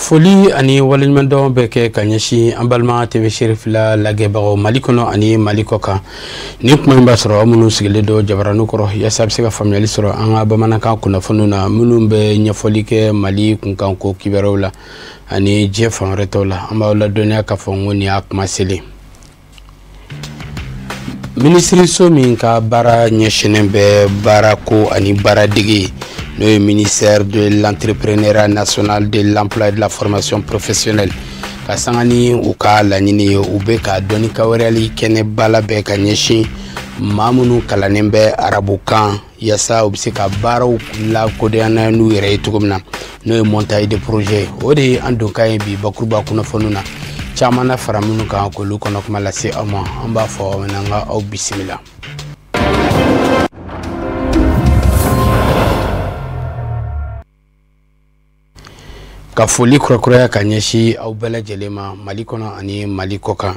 Foli ani waliɲumandɔn bɛ kɛ ka ɲɛsin an balima TV Cherif la lagɛbagaw Mali kɔnɔ ani Mali kɔ kan. Ni kuma in b'a sɔrɔ aw minnu sigilen don jabarani kɔrɔ yaasa a bɛ se ka faamuyali sɔrɔ an ka bamanankan kunnafoniw na minnu bɛ ɲɛfɔli kɛ Mali kunkan ko kibaruyaw la ani diɲɛ fan wɛrɛ tɔw la. An b'aw ladɔnniya k'a fɔ n ko nin y'a kuma selen. Minisiriso min ka baara ɲɛsinnen bɛ baarako ani baaradege n'o ye ministère de l'entrepreneuriat national, de l'emploi et de la formation professionnelle ka sanga ni u ka laɲini ye u bɛ ka dɔnni kawɛrɛli kɛnɛba labɛn ka ɲɛsin maa minnu kalannen bɛ arabukan yaasa u bɛ se ka baaraw lakodɔnya n'u yɛrɛ ye cogo min na n'o ye montage de projet. O de ye an donkan ye bi bakuruba kunnafoniw na caman na fara minnu kan k'olu kɔnɔ kuma lase aw ma. An b'a fɔ aw ɲɛna nka aw bisimila. Ka foli kurakuraya ka ɲɛsin aw bɛɛ lajɛlen ma Mali kɔnɔ ani Mali kɔ kan.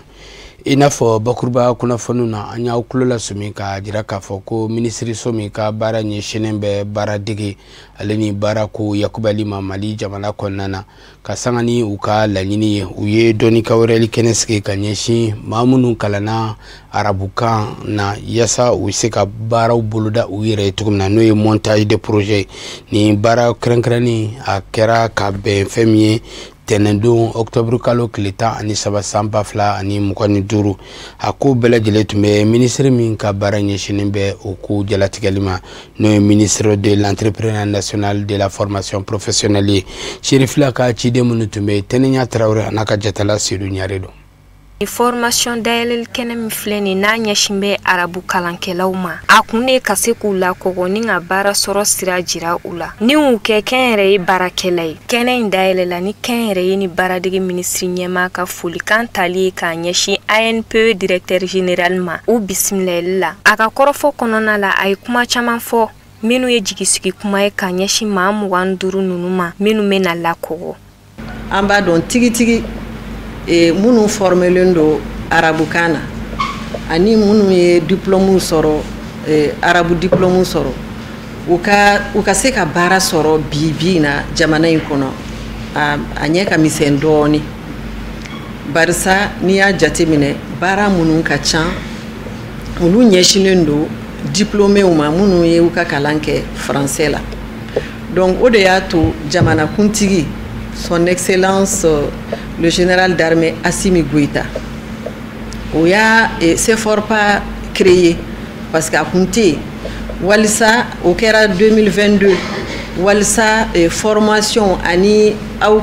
I n'a fɔ bakuruba kunnafoniw na an y'aw tulo lasumi k'a jira k'a fɔ ko minisiriso min ka baara ɲɛsinnen bɛ baaradege ale ni baarako yakubali ma Mali jamana kɔnɔna na ka sanga ni u ka laɲini ye u ye dɔnni kawɛrɛli kɛnɛ sigi ka ɲɛsin maa minnu kalanna arabukan na yaasa u se ka baaraw boloda u yɛrɛ ye cogo min na n'o ye montage de projet. Ni baara kɛrɛnkɛrɛnni a kɛra ka bɛn fɛn min ye tɛnɛndon octobre kalo tile 13 san 2025 a ko bɛɛ lajɛlen tun bɛ ministre min ka baara ɲɛsinnen bɛ o ko jalatigɛli ma n'o ye ministre de l'entrepreneuriat national, de la formation professionnelle ye. Cherif la ka ciden minnu tun bɛ Tɛnɛɲa Tarawele a n'a ka jatala Seydou Ɲare don. Formation dayɛlɛli kɛnɛ min filɛ nin n'a ɲɛsin bɛ arabu kalankɛlaw ma a kun ne ka se k'u lakɔgɔ ni ka baara sɔrɔ sira jira u la ni u kɛ kɛnyɛrɛ ye baarakɛla ye. Kɛnɛ in dayɛlɛla ni kɛnyɛrɛ ye ni baaradege minisiri ɲɛma ka folikan tali ye k'a ɲɛsin ANPE directeur général ma u bisimilali la. A ka kɔrɔfɔ kɔnɔna la a ye kuma caman fɔ minnu ye jigisigi kuma ye k'a ɲɛsin maa 25 ninnu ma minnu bɛna lakɔgɔ. An b'a dɔn tigitigi minnu formelen do arabukan na ani minnu ye diplôme sɔrɔ arabu diplôme sɔrɔ u ka se ka baara sɔrɔ bi na jamana in kɔnɔ a ɲɛ ka misɛn dɔɔni barisa n'i y'a jateminɛ baara minnu ka ca olu ɲɛsinnen do diplômew ma minnu ye u ka kalan kɛ français la. Donc o de y'a to jamana kuntigi son excellence le général d'armée Assimi Goïta o y'a CEFORPA créé parce que a kun tɛ yen walisa o kɛra 2022 walisa formation ani aw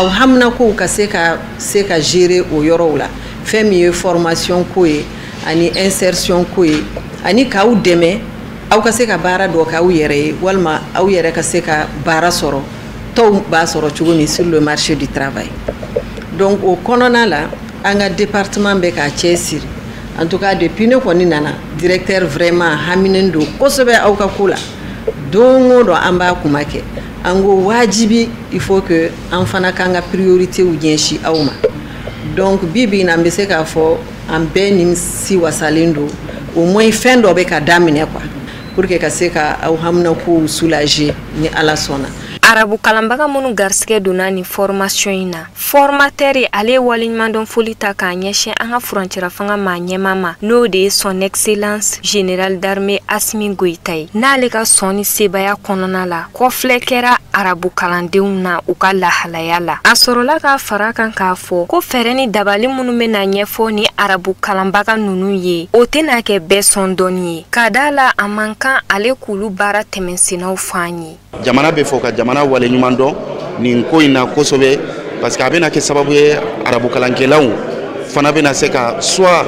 haminakow ka se ka gérer o yɔrɔw la fɛn min ye formation ko ye ani insertion ko ye ani k'aw dɛmɛ aw ka se ka baara dɔ k'aw yɛrɛ ye walima aw yɛrɛ ka se ka baara sɔrɔ tɔw b'a sɔrɔ cogo min sur le marché du travail. Donc au kɔnɔna la an ka département bɛ k'a cɛsiri en tout cas depuis ne kɔni nana directeur vraiment haminen do kosɛbɛ aw ka ko la don o don an b'a kuma kɛ an ko wajibi il faut que an fana k'an ka priorité ɲɛsin aw ma. Donc bi na an bɛ se k'a fɔ an bɛɛ nimisi wasalen do au moins fɛn dɔ bɛ ka daminɛ quoi pour que ka se ka aw haminakow soulager ni Ala sɔnna. Arabu kalanbaga minnu garisɛgɛ donna ni formation in na formateur ale waliɲumandɔn foli ta k'a ɲɛsin an ka furancɛra fanga maa ɲɛma ma n'o de ye son excellence général d'armée Assimi Goïta ye n'ale ka sɔn ni sebaya kɔnɔna la kɔfilɛ kɛra arabu kalandenw na u ka lahalaya la a sɔrɔla ka fara kan k'a fɔ ko fɛɛrɛ ni dabali minnu bɛna ɲɛfɔ ni arabu kalanbaga ninnu ye o tɛna kɛ bɛɛ sɔn dɔɔni ye ka da la a man kan ale k'olu baara tɛmɛsennaw fɔ an ye. Jamana bɛ fɔ ka jamana waleɲuman dɔn nin ko in na kosɛbɛ parce que a bɛna kɛ sababu ye arabu kalankɛlaw fana bɛna se ka soit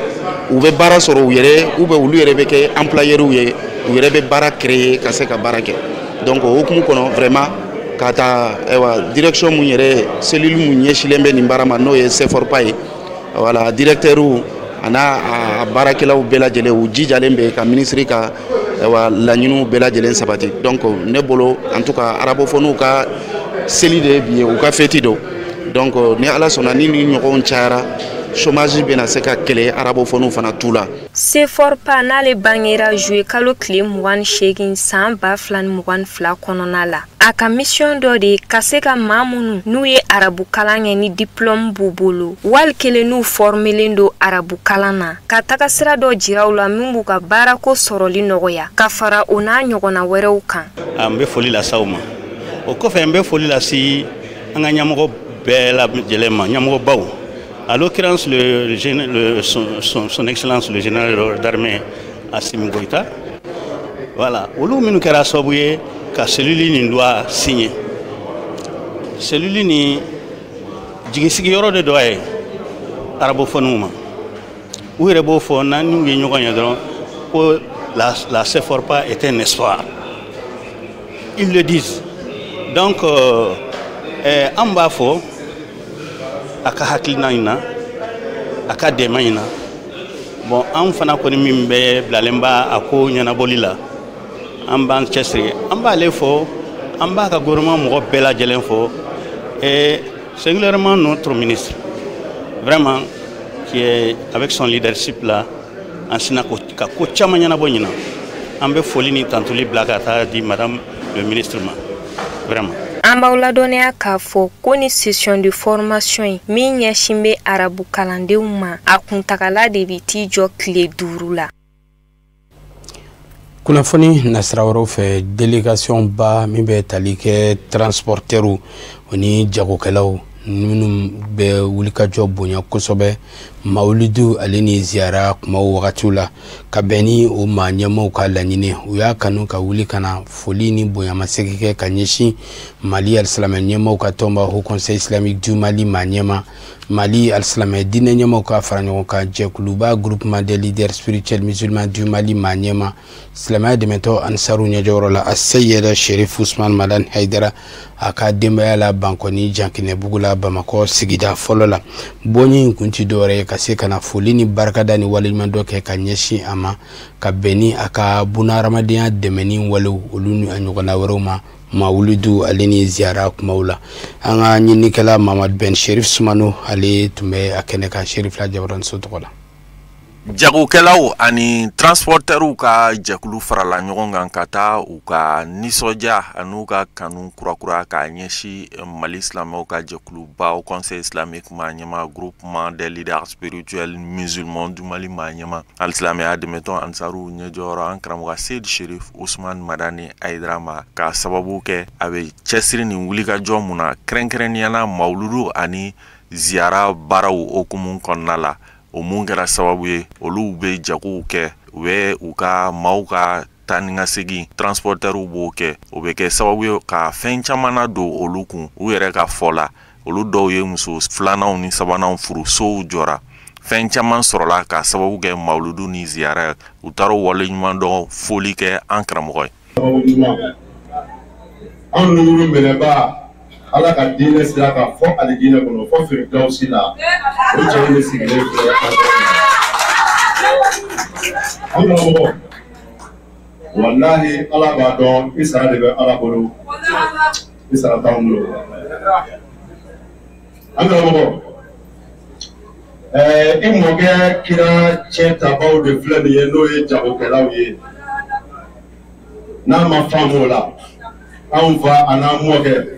u bɛ baara sɔrɔ u yɛrɛ ou bien olu yɛrɛ bɛ kɛ employeurs ye u yɛrɛ bɛ baara créer ka se ka baara kɛ. Donc o hukumu kɔnɔ vraiment ka taa direction mun yɛrɛ cellule mun ɲɛsilen bɛ nin baara ma n'o ye CEFORPA ye voilà directeur a n'a baarakɛlaw bɛɛ lajɛlen u jijalen bɛ ka ministre ka laɲiniw bɛɛ lajɛlen sabati. Donc ne bolo en tout cas arabophones ka seli de bi u ka fêti do. Donc ni Ala sɔnna ni ɲɔgɔnw cayara chômage bena se ka kele arabophone fana tula. Seforpa n'ale bangera jouer kalo kile 28 san 2022 kɔnɔna la. A ka mission dɔ de ka se ka maa minnu n'u ye arabu kalan kɛ ni diplôme b'u bolo wali kelen n'u formelen do arabu kalan na ka taga sira dɔ jira u la min b'u ka baarako sɔrɔli nɔgɔya ka fara o n'a ɲɔgɔnna wɛrɛw kan. An bɛ foli lase aw ma o kɔfɛ an bɛ foli lase an ka ɲɛmɔgɔ bɛɛ lajɛlen ma ɲɛmɔgɔbaw à l'occurrence son excellence le général d'armée Assimi Goïta. Voilà olu minnu kɛra sababu ye ka cellule nin doit signer cellule ni jigisigi yɔrɔ de dɔ ye arabophone ma u yɛrɛ b'o fɔ n'an ye ɲɔgɔn ye dɔrɔn ko la CEFORPA est un espoir. Ils le disent. Donc an b'a fɔ a ka hakilina in na a ka dɛmɛ in na bon an fana kɔni min bɛ bilalen b'a a ko ɲɛnabɔli la an b'an cɛsiri an b'ale fɔ an b'a ka gouvernement mɔgɔ bɛɛ lajɛlen fɔ et singulièrement notre ministre vraiment qui est avec son leadership là an sina ka ko caman ɲɛnabɔ ɲina an bɛ foli ni tantoli bila ka taa di madame le ministre ma vraiment. An b'aw ladɔnniya k'a fɔ ko ni session de formation min ɲɛsin bɛ arabu kalandenw ma a kuntagala de bɛ t'i jɔ tile 5 la. Kunnafoni nasira wɛrɛw fɛ délégation ba min bɛ tali kɛ transporteurs o ni jagokɛlaw minnu bɛ wulikajɔ bonya kosɛbɛ mawulidu ale ni ziyara kumaw wagatiw la ka bɛn ni o maa ɲɛmaw ka laɲini u y'a kanu ka wuli kana foli ni bonyamasegi kɛ ka ɲɛsin Mali alisalamɛ ɲɛmaw ka tɔnba Haut Conseil islamique du Mali maa ɲɛma Mali alisalamɛ diinɛ ɲɛmaw ka fara ɲɔgɔn kan jɛkuluba groupement des leaders spirituels musulmans du Mali maa ɲɛma silamɛya dɛmɛtɔ Ansaru ɲɛjɔyɔrɔ la a Seyɛda Sherif Ousmane Madani Haidara a ka denbaya la Bankɔni Jankinɛbugu la Bamakɔ sigida fɔlɔ la bonyi kunti dɔwɛrɛ ye ka se kana foli ni barikada ni waleɲuman dɔ kɛ ka ɲɛsin a ma ka bɛn ni a ka bunahadamadenya dɛmɛni walew olu ni a ɲɔgɔnna wɛrɛw ma mawulidu ale ni ziyara kumaw la an ka ɲinikɛla Mamadu Ben Sherif Sumano ale tun bɛ a kɛnɛ kan Sherif la Jabaranso tɔgɔ la. Jagokɛlaw ani transporteurs ka jɛkulu farala ɲɔgɔn kan ka taa u ka nisɔndiya an'u ka kanu kurakura ka ɲɛsin Mali silamɛw ka jɛkuluba Haut Conseil islamique maa ɲɛma groupement des leaders spirituels musulmans du Mali maa ɲɛma alisilamɛya dɛmɛtɔ Ansaru ɲɛjɔyɔrɔ an karamɔgɔ Seydi Sherif Ousmane Madani Haidara ma ka sababu kɛ a bɛ cɛsiri ni wulikajɔ mun na kɛrɛnkɛrɛnniyala mawuludu ani ziyara baaraw okumu kɔnɔna la. O mun kɛra sababu ye olu bɛ jagow kɛ u bɛ u ka maaw ka taa ni ka segin transporteurs b'o kɛ o bɛ kɛ sababu ye ka fɛn caman na don olu kun u yɛrɛ ka fɔ la olu dɔw ye muso filananw ni sabananw furusow jɔra fɛn caman sɔrɔla ka sababu kɛ mawuludu ni ziyara u taara waleɲuman dɔ foli kɛ an karamɔgɔ ye. An ninnu minɛba Ala ka diinɛ sira kan fɔ alijinɛ kɔnɔ fɔ Firidausi la o cɛ in sigilen filɛ an karamɔgɔ walahi Ala b'a dɔn i sara de bɛ Ala bolo i sara t'anw bolo an karamɔgɔ i mɔkɛ kira tiɲɛ tabaw de filɛ nin ye n'o ye jagokɛlaw ye n'a ma faamu o la anw fa a n'an mɔkɛ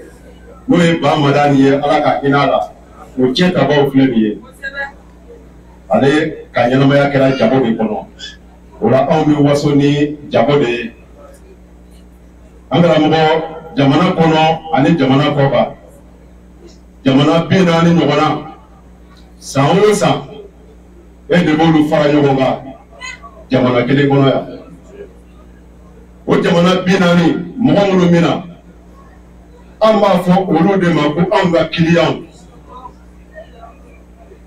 n'o ye Ba Madani ye Ala ka hinɛ la o cɛ tabaw filɛ nin ye ale ka ɲɛnamaya kɛra jago de kɔnɔ o la anw bɛ waso ni jago de ye an karamɔgɔ jamana kɔnɔ ani jamana kɔkan jamana 40 ɲɔgɔnna san o san e de b'olu fara ɲɔgɔn kan jamana kelen kɔnɔ yan o jamana 40 mɔgɔ minnu min na an b'a fɔ olu de ma ko anw ka kiliyanw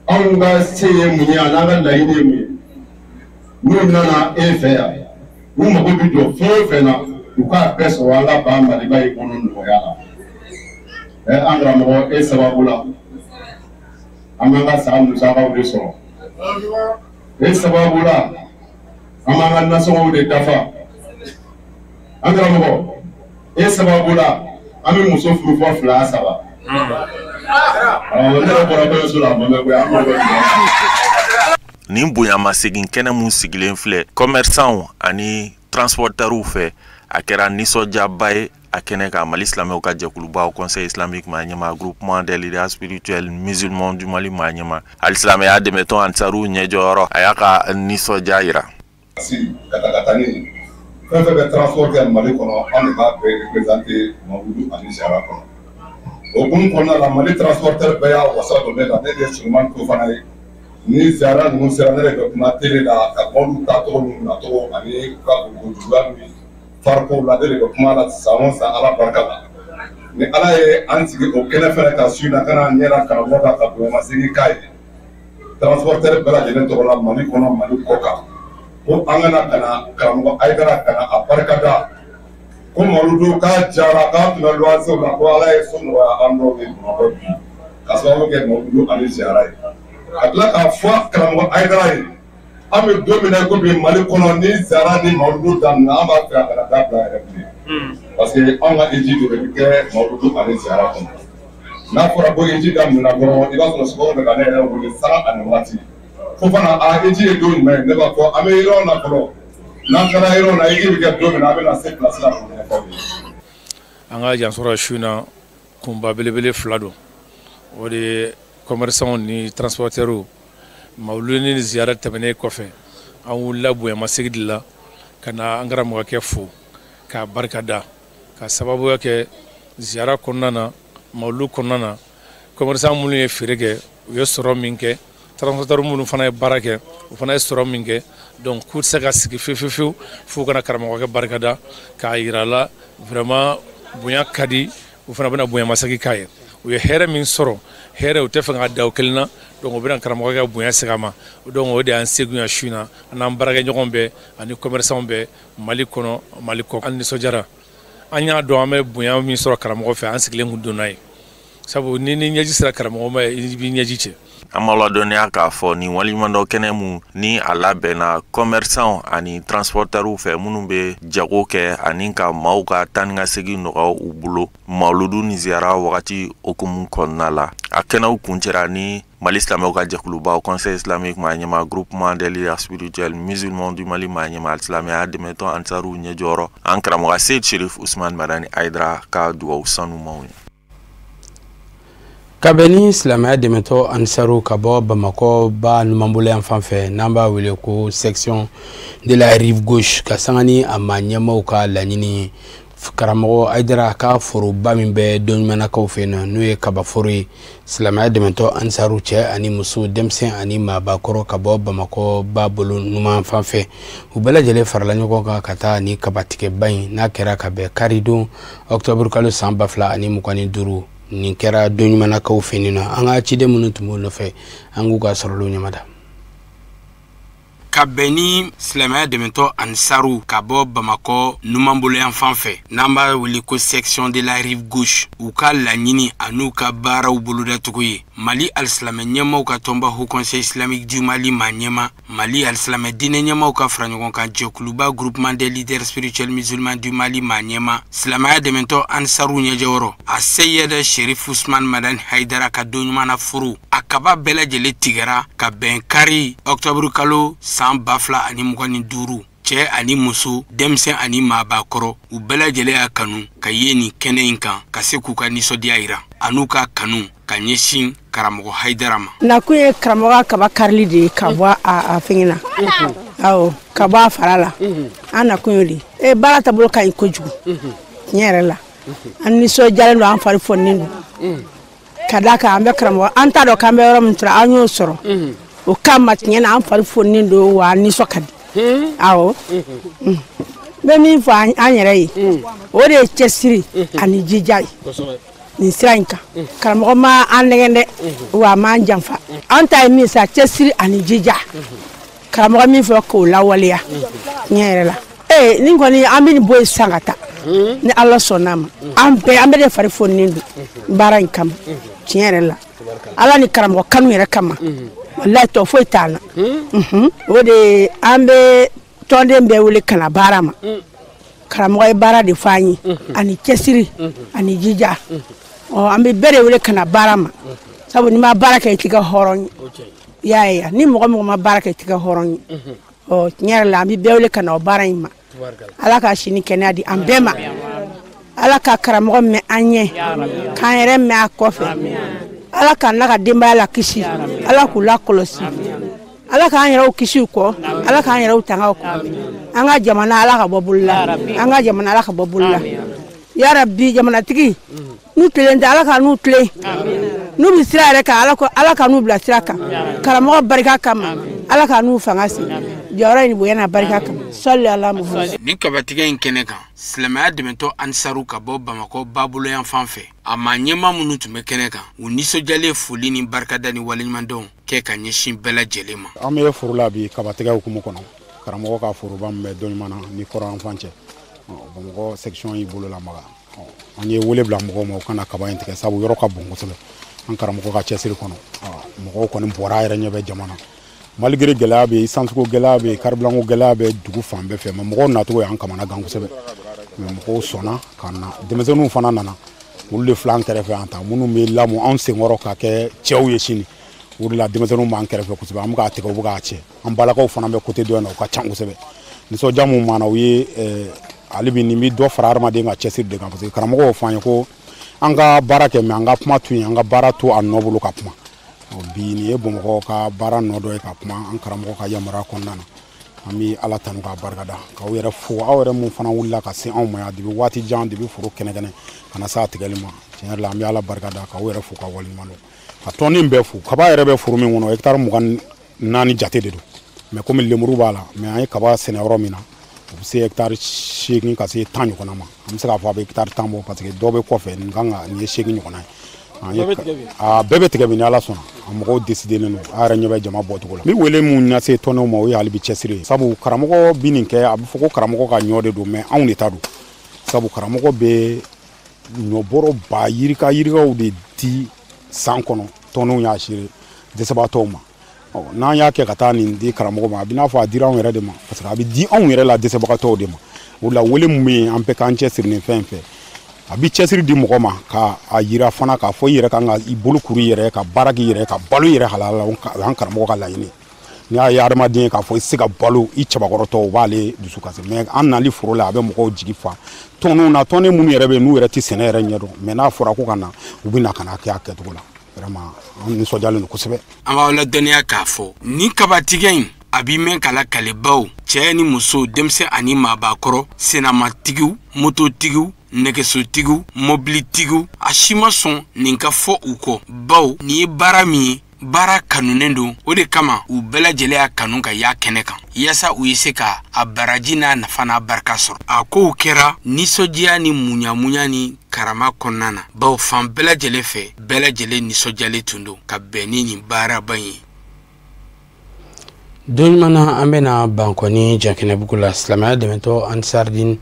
anw ka se ye mun ye a n'an ka laɲini ye mun ye n'u nana e fɛ yan u mago bɛ jɔ fɛn o fɛn na u k'a bɛɛ sɔrɔ an ka ba Maliba ye kɔnɔ nɔgɔya la an karamɔgɔ e sababu la an b'an ka san musakaw de sɔrɔ e sababu la an b'an ka nasɔngɔw de dafa an karamɔgɔ e sababu la an bɛ muso furu fɔ 2 3 Nin bonyama segin kɛnɛ mun sigilen filɛ commerçant ani transporteur fɛ a kɛra nisɔndiyaba ye a kɛnɛ ka Mali silamɛw ka jɛkuluba Conseil islamique maa ɲɛma groupement des leaders spirituels musulmans du Mali maa ɲɛma hali silamɛya dɛmɛtɔn Ansaru ɲɛjɔyɔrɔ a y'a ka nisɔndiya yira. Katakatani fɛn fɛn bɛ transporter Mali kɔnɔ an de b'a bɛɛ représenter Mawudu ani Zara kɔnɔ o kun kɔnɔna la Mali transporteur bɛɛ y'a wasa don ne la ne de ye Suleman ko fana ye ni Zara ninnu sera ne de bɛ kuma télé la ka mɔbiliw taacogo n'u nacogo ani ka juguya ni farikow la ne de bɛ kuma la san o san Ala barika la ni Ala ye an sigi o kɛnɛ fɛnɛ kan su in na ka na ɲɛda karamɔgɔ kan ka bonyamasegin k'a ye transporteur bɛɛ lajɛlen tɔgɔ la Mali kɔnɔ Mali kɔ kan ko an kana kana karamɔgɔ Ayidara kana a barikada ko Mawudu k'a jara k'a tun bɛ luwansew la ko Ala ye so nɔgɔya an dɔw ye Bamakɔ bi ka sababu kɛ Mawudu ani Zara ye ka tila k'a fɔ karamɔgɔ Ayidara ye an bɛ don min na ko bi Mali kɔnɔ ni Zara ni Mawudu daminɛ an b'a fɛ a kana dabila yɛrɛ bilen parce que anw ka hiji de bɛ kɛ Mawudu ani Zara kɔnɔ n'a fɔra ko hiji daminɛna dɔrɔn i b'a sɔrɔ sɔgɔma bɛ ka ne yɛrɛ wele san ani waati fo fana a hiji ye don jumɛn ne b'a fɔ an bɛ yɔrɔ la fɔlɔ n'an taara yɔrɔ la hiji bɛ kɛ don min na an bɛ na se place la k'o ɲɛfɔ an ka jansɔrɔ su in na kunba belebele fila don o de ye commerçants ni transporteurs Mawudu ni ziyara tɛmɛnen kɔfɛ an wulila bonyamasegin de la ka na an karamɔgɔkɛ fo k'a barikada ka sababuya kɛ ziyara kɔnɔna na Mawudu kɔnɔna na commerçants minnu ye feere kɛ u ye sɔrɔ min kɛ transporteurs minnu fana ye baara kɛ u fana ye sɔrɔ min kɛ donc k'u tɛ se ka sigi fiyewu f'u kana karamɔgɔkɛ barikada k'a yira la vraiment bonya ka di u fana bɛna bonyamasegin k'a ye u ye hɛrɛ min sɔrɔ hɛrɛ u tɛ fɛ ka da o kelen na donc u bɛna karamɔgɔkɛ ka bonya segin a ma donc o de y'an segun ya su in na an n'an baarakɛɲɔgɔn bɛɛ ani commerçants bɛɛ Mali kɔnɔ Mali kɔ an nisɔndiyara an y'a dɔn an bɛ bonya min sɔrɔ karamɔgɔ fɛ an sigilen kun don n'a ye sabu ni ɲɛji sera karamɔgɔ ma i b'i ɲɛji cɛ. An b'a ladɔnniya k'a fɔ nin waliɲumandɔ kɛnɛ mun ni a labɛnna commerçants ani transporteurs fɛ minnu bɛ jago kɛ ani ka maaw ka taa ni ka segin nɔgɔya u bolo Mawudu ni ziyara wagati okumu kɔnɔna la a kɛnɛw kuncɛra ni Mali silamɛw ka jɛkuluba Conseil islamique maa ɲɛma groupement des leaders spirituels musulmans du Mali maa ɲɛma silamɛya dɛmɛtɔn Ansaru ɲɛjɔyɔrɔ an karamɔgɔ Seyid Sherif Usman Madani Ayidara ka dugawu sanumanw ye. Kabeni silamɛya dɛmɛtɔ Ansaru ka bɔ Bamakɔ ba numanbolo yan fan fɛ n'an b'a wele ko section de la rive gauche ka sanga ni a maa ɲɛmaw ka laɲini karamɔgɔ Ayidara ka foroba min bɛ dɔnɲumanakaw fɛ yen n'o ye kabaforo ye silamɛya dɛmɛtɔ Ansaru cɛ ani muso denmisɛn ani maabakɔrɔ ka bɔ Bamakɔ ba bolo numan fan fɛ u bɛɛ lajɛlen farala ɲɔgɔn kan ka taa ni kabatigɛba in n'a kɛra ka bɛn karidon octobre kalo san 2025 nin kɛra dɔnɲumanakaw fɛ yen nɔ an ka ciden minnu tun b'o nɔfɛ an k'u ka sɔrɔliw ɲamada. Ka bɛn ni silamɛya dɛmɛtɔ Ansaru ka bɔ Bamakɔ numanbolo yan fan fɛ n'an b'a wele ko section de la rive gauche u ka laɲini an'u ka baaraw bolodatogo ye Mali alisilamɛ ɲɛmaw ka tɔnba Haut Conseil islamique du Mali maa ɲɛma Mali alisilamɛ diinɛ ɲɛmaw ka fara ɲɔgɔn kan jɛkuluba groupement des leaders spirituels musulmans du Mali maa ɲɛma silamɛya dɛmɛtɔ Ansaru ɲɛjɛyɔrɔ a Seyid Sherif Usman Madani Ayidara ka dɔnɲumana furu a kaba bɛɛ lajɛlen tigɛra ka bɛn kari octobre kalo san 2025 cɛ ani muso denmisɛn ani maabakɔrɔ u bɛɛ lajɛlen y'a kanu ka ye nin kɛnɛ in kan ka se k'u ka nisɔndiya yira an'u ka kanu ka ɲɛsin karamɔgɔ Ayidara ma. Nakun ye karamɔgɔ kaba karili de ye ka bɔ a fɛngɛ na awɔ ka bɔ a fara la an nakun y'o de ye baara taabolo ka ɲi kojugu tiɲɛ yɛrɛ la an nisɔndiyalen don an fari fɔnnen don ka d'a kan an bɛ karamɔgɔ an t'a dɔn k'an bɛ yɔrɔ min tora an y'o sɔrɔ o kama tiɲɛ na an fari fɔnnen don wa nisɔn ka di awɔ n bɛ min fɔ an yɛrɛ ye o de ye cɛsiri ani jija ye nin sira in kan karamɔgɔ ma an nɛgɛn dɛ wa a m'an janfa an ta ye min sa cɛsiri ani jija karamɔgɔ min fɔ k'o lawaleya tiɲɛ yɛrɛ la nin kɔni an bɛ nin bɔ yen sisan ka taa ni Ala sɔnn'a ma an bɛɛ de fari fɔnnen don baara in kama tiɲɛ yɛrɛ la Ala ni karamɔgɔ kanu yɛrɛ kama wallahi tɔ foyi t'an na o de an bɛ tɔnden bɛɛ wele kana baara ma karamɔgɔ ye baara de fɔ an ye ani cɛsiri ani jija an bɛ bɛɛ de wele ka na baara ma sabu ni ma baara kɛ i tɛ kɛ hɔrɔn ye i y'a ye ni mɔgɔ mɔgɔ ma baara kɛ i tɛ kɛ hɔrɔn ye tiɲɛ yɛrɛ la an bɛ bɛɛ wele ka na o baara in ma ala ka sini kɛnɛya di an bɛɛ ma ala ka karamɔgɔ mɛn an ɲɛ k'an yɛrɛ mɛn a kɔfɛ ala k'an la ka denbaya la kisi ala k'u la kɔlɔsi ala k'an yɛrɛw kisi u kɔ ala k'an yɛrɛw tanga u kɔ an ka jamana ala ka bɔ bolo la an ka jamana ala ka bɔ bolo la ya rabbi jamanatigi n'u tilen tɛ ala ka n'u tilen n'u bɛ sira yɛrɛ kan ala ka n'u bila sira kan karamɔgɔ barika kama ala ka n'u fanga si jɔyɔrɔ in bonya n'a barika kama sɔli ala muhammad ni kabatigɛ in kɛnɛ kan silamɛya dɛmɛtɔ ansaru ka bɔ bamakɔ babolo yan fan fɛ a ma ɲɛma minnu tun bɛ kɛnɛ kan u nisɔndiyalen foli ni barikada ni waleɲumandenw kɛ ka ɲɛsin bɛɛ lajɛlen ma an bɛ foro la bi kabatigɛ hukumu kɔnɔ karamɔgɔ ka foroba min bɛ dɔɲuman na ni kɔrɔ an fan cɛ bamakɔ section y'i bolo lamaga an ye wele bila mɔgɔw ma u kana kaba in tigɛ sabu yɔrɔ ka bon kosɛbɛ an karamɔgɔ ka cɛsiri kɔnɔ mɔgɔw kɔni bɔra a yɛrɛ ɲɛ bɛ jamana malgré gɛlɛya bɛ yen sansuko gɛlɛya bɛ yen karibilanko gɛlɛya bɛ dugu fan bɛɛ fɛ mɛ mɔgɔw nacogo y'an kamana gan kosɛbɛ mɛ mɔgɔw sɔnna ka na denmisɛnninw fana nana olu de filɛ an kɛrɛfɛ an ta minnu bɛ lamɔ anw senkɔrɔ ka kɛ cɛw ye sini o de la denmisɛnninw b'an kɛrɛfɛ kosɛbɛ an bɛ k'a tigɛ u bɛ k'a cɛ an balakaw fana bɛ côté dɔ in na u ka ca kosɛbɛ nisɔndiya mun m'an na u ye ale bi nin bɛ dɔ fara hadamaden ka cɛsiri de kan parce que karamɔgɔ y'o fɔ an ye ko an ka baara kɛ mɛ an ka kuma to yen an ka baara to a nɔ bolo ka kuma bi nin ye bamakɔ ka baara nɔ dɔ ye ka kuma an karamɔgɔ ka yamaruya kɔnɔna na an bɛ ala tanu k'a barikada k'aw yɛrɛ fo aw yɛrɛ mun fana wulila ka se anw ma yan depi waati jan depi foro kɛnɛkɛnɛ ka na s'a tigɛli ma tiɲɛ yɛrɛ la an bɛ ala barikada k'aw yɛrɛ fo ka waleɲuman dɔn ka tɔnden bɛɛ fo kaba yɛrɛ bɛ foro min kɔnɔ hectare 24 jate de don mɛ komi lemuru b'a la mɛ an ye kaba sɛnɛ yɔrɔ min na u bɛ se hectare 8 ka se 10 ɲɔgɔnna ma an bɛ se k'a fɔ a bɛ hectare 10 bɔ parce que dɔw bɛ kɔfɛ nin kan ka nin ye 8 ɲɔgɔnna ye bɛɛ bɛ tigɛ bi ni ala sɔnna a mɔgɔw décidélen don a yɛrɛ ɲɛ bɛ jama bɔcogo la n bɛ wele mun lase tɔndenw ma o ye hali bi cɛsiri ye sabu karamɔgɔ bi nin kɛ a bɛ fɔ ko karamɔgɔ ka ɲɔ de don mɛ anw de ta don sabu karamɔgɔ bɛ ɲɔbɔrɔ ba yirikaw de di san kɔnɔ tɔndenw y'a siri dɛsɛbaatɔw ma n'an y'a kɛ ka taa nin di karamɔgɔ ma a bɛ n'a fɔ a dira anw yɛrɛ de ma parce que a bɛ di anw yɛrɛ la dɛsɛbagatɔw de ma o la wele mun bɛ yen an bɛɛ k'an cɛsiri nin fɛn fɛ a bɛ cɛsiri di mɔgɔ ma ka a yira fana k'a fɔ i yɛrɛ kan ka i bolo kuru i yɛrɛ ka baara k'i yɛrɛ ka balo i yɛrɛ halala o y'an karamɔgɔ ka laɲini n'i y'a ye adamaden k'a fɔ i se ka balo i cɛbakɔrɔtɔ o b'ale dusu kasi mɛ an nali foro la a bɛ mɔgɔw jigi fa tɔndenw na tɔnden minnu yɛrɛ bɛ yen n'u yɛrɛ tɛ sɛnɛ yɛrɛ ɲɛdɔn mɛ n'a fɔra ko ka na u bɛ na ka na kɛ a kɛcogo la vraiment an nisɔndiyalen don kosɛbɛ an b'aw ladɔnniya k'a fɔ ni kabatigɛ in a b'i mɛn k'a lakale baw cɛ ni muso denmisɛn ani maabakɔrɔ sennamatigiw mototigiw nɛgɛsotigiw mobilitigiw a si ma sɔn nin ka fɔ u kɔ baw nin ye baara min ye baara kanunen don o de kama u bɛɛ lajɛlen y'a kanu ka y'a kɛnɛ kan yaasa u ye se ka a baraji n'a nafa n'a barika sɔrɔ a kow kɛra nisɔndiya ni muɲamuɲa ni karama kɔnɔna na baw fan bɛɛ lajɛlen fɛ bɛɛ lajɛlen nisɔndiyalen tun don ka bɛn ni nin baaraba in ye Donmana an bɛna bankɔni Jankinɛbugu la silamɛya dɛmɛtɔ Ansardine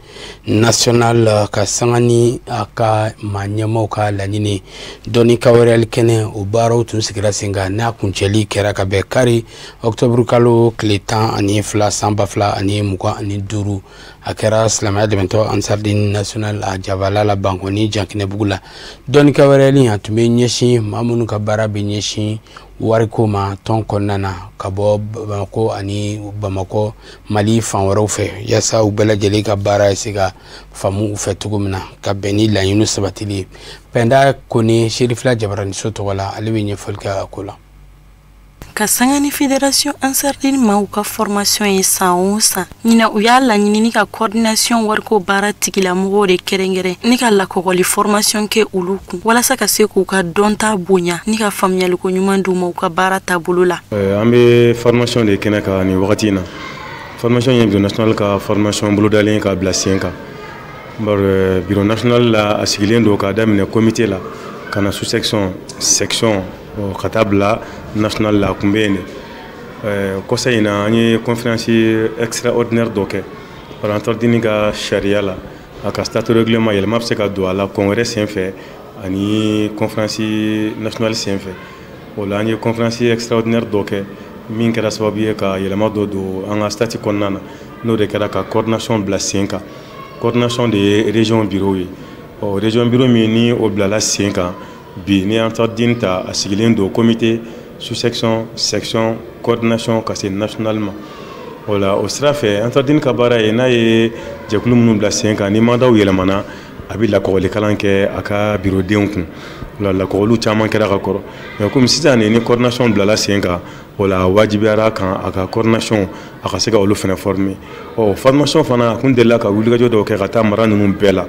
national ka sanga ni a ka maa ɲɛmaaw ka laɲini dɔnni ka wɛrɛli kɛnɛ o baaraw tun sigira sen kan n'a kuncɛli kɛra ka bɛn kari octobre kalo tile 12 san 2025 a kɛra silamɛya dɛmɛtɔ Ansardine national a Jabala la bankɔni Jankinɛbugu la dɔnni ka wɛrɛli a tun bɛ ɲɛsin maa minnu ka baara bɛ ɲɛsin wariko ma tɔn kɔnɔna na ka bɔ Bamako ani Bamakɔ Mali fan wɛrɛw fɛ yaasa u bɛɛ lajɛlen ka baara se ka faamu u fɛ cogo min na ka bɛn ni laɲini sabatili Penda Kone Sherifila Jabaraniso tɔgɔ la ale bɛ ɲɛfɔli kɛ a ko la ka sanga ni Fédération Ansardine ma u ka formation ye san o san ɲina u y'a laɲini ni ka coordination wariko baara tigilamɔgɔw de kɛrɛnkɛrɛn ni ka lakɔgɔli formation kɛ olu kun walasa ka se k'u ka dɔnta bonya ni ka faamuyaliko ɲuman d'u ma u ka baara taabolo la an bɛ formation de kɛnɛ kan ni wagati in na formation ye bureau national ka formation bolodalen ka bila sen kan bureau national la a sigilen don ka daminɛ comité la ka na sous section ka taa bila national la kun bɛ yen de kɔsa in na an ye conférence extraordinaire dɔ kɛ Ansardine ka sariya la a ka statut règlement yɛlɛma bɛ se ka don a la congrès senfɛ ani conférence nationale senfɛ o la an ye conférence extraordinaire dɔ kɛ min kɛra sababu ye ka yɛlɛma dɔ don an ka statut kɔnɔna na n'o de kɛra ka coordination bila sen kan coordination de ye région bureau ye région bureau min ni o bilala sen kan bi ni entretien ta a sigilen do comité sous-section section coordination ka se nationalement wala o sira fɛ entretien ka baara ye n'a ye jɛkulu minnu bila sen kan ni mandaw yɛlɛmana a bɛ lakɔgɔli kalan kɛ a ka bureau denw kun wala lakɔgɔliw caman kɛra ka kɔrɔ mais comme sisan ni coordination bilala sen kan wala wajibiyara kan a ka coordination a ka se ka olu fana former formation fana a kun delila ka wulikajɔ dɔw kɛ ka taa mara ninnu bɛɛ la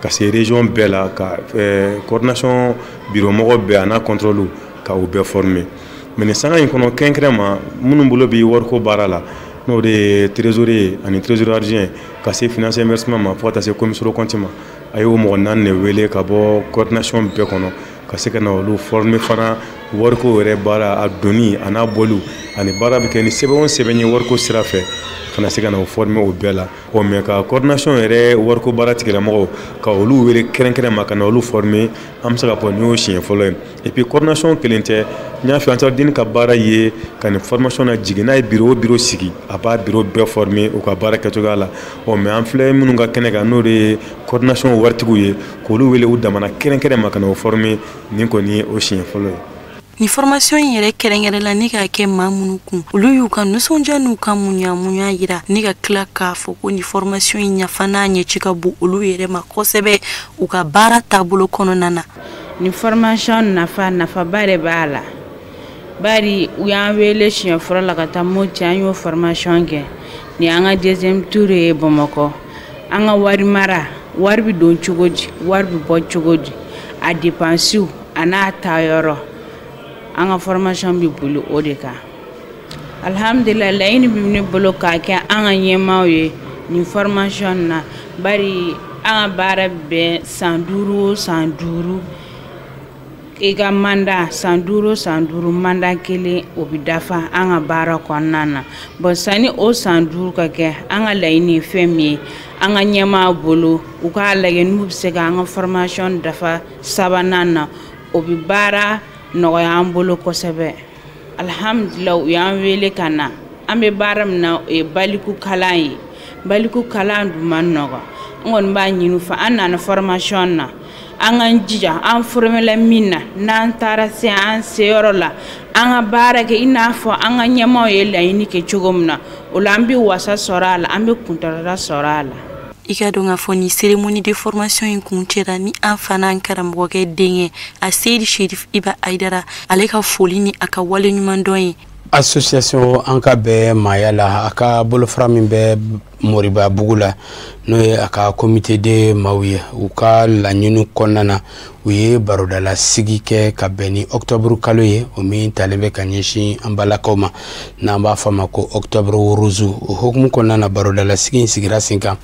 ka se région bɛɛ la ka coordination bureau mɔgɔ bɛɛ a n'a contrôle ka u bɛɛ former mais nin sanga in kɔnɔ kɛnkɛrɛnma minnu bolo bi wariko baara la n'o de ye trésorier ani trésorier adjoint ka se finance inversement ma fo ka taa se commissaire compte ma a y'o mɔgɔ naani de wele ka bɔ coordination bɛɛ kɔnɔ ka se ka na olu former fana wariko yɛrɛ baara a donni a n'a bɔliw ani baara bɛ kɛ ni sɛbɛn o sɛbɛn ye wariko sira fɛ kana se ka na o former o bɛɛ la mais ka coordination yɛrɛ wariko baara tigilamɔgɔw ka olu wele kɛrɛnkɛrɛn ma ka na olu former an bɛ se ka fɔ nin y'o siɲɛ fɔlɔ ye et puis coordination kelen tɛ n y'a fɔ entretien ka baara ye ka nin formation na jigin n'a ye bureau o bureau sigi a b'a bureau bɛɛ former u ka baara kɛcogoya la mais an filɛ minnu ka kɛnɛ kan n'o de ye coordination waritigiw ye k'olu wele u damana kɛrɛnkɛrɛn ma ka na o former nin kɔni ye o siɲɛ fɔlɔ ye. Ni formation yɛrɛ kɛrɛnkɛrɛn la ni ka kɛ maa minnu kun olu y'u ka nisɔndiya n'u ka muɲamuɲa yira ni ka tila k'a fɔ ko ni formation in ɲafa n'a ɲɛci ka bon olu yɛrɛ ma kosɛbɛ u ka baara taabolo kɔnɔna na. Ni formation nafaba de b'a la bari u y'an wele siɲɛ fɔlɔ la ka taa Moti an y'o formation kɛ ni an ka deuxième tour ye Bamakɔ an ka wari mara wari bɛ don cogo di wari bɛ bɔ cogo di a dépenses a n'a taayɔrɔ an ka formation bɛ bolo o de kan alhamdulillah laɲini bɛ ne bolo k'a kɛ an ka ɲɛmaaw ye ni formation na bari an ka baara bɛɛ san 5 o san 5 i ka mandat san 5 o san 5 mandat kelen o bɛ dafa an ka baara kɔnɔna na bon sani o san 5 ka kɛ an ka laɲini ye fɛn min ye an ka ɲɛmaa bolo u k'a lajɛ n'u bɛ se ka an ka formation dafa sabanan na o bɛ baara nɔgɔya an bolo kosɛbɛ alhamdulillah u y'an wele ka na an bɛ baara min na o ye baliku kalan ye baliku kalan dun man nɔgɔ an kɔni b'a ɲini fɛ an nana formation na an k'an jija an formela min na n'an taara se an seyɔrɔ la an ka baara kɛ i n'a fɔ an ka ɲɛmaaw ye laɲini kɛ cogo min na o la an bɛ wasa sɔrɔ a la an bɛ kuntagada sɔrɔ a la. I ka dɔn k'a fɔ ni cérémonie de formation in kun cɛra ni an fana an karamɔgɔkɛ denkɛ a Seydi Sherif Iba Aidara ale ka foli ni a ka wale ɲuman dɔn ye. Association an ka bɛɛ maaya la a ka bolofara min bɛ Moriba bugu la n'o ye a ka comité de maaw ye u ka laɲini kɔnɔna na u ye barodala sigi kɛ ka bɛn ni octobre kalo ye o min talen bɛ ka ɲɛsin an balakaw ma n'an b'a fɔ a ma ko octobre rose o hukumu kɔnɔna na barodala sigi in sigira sen kan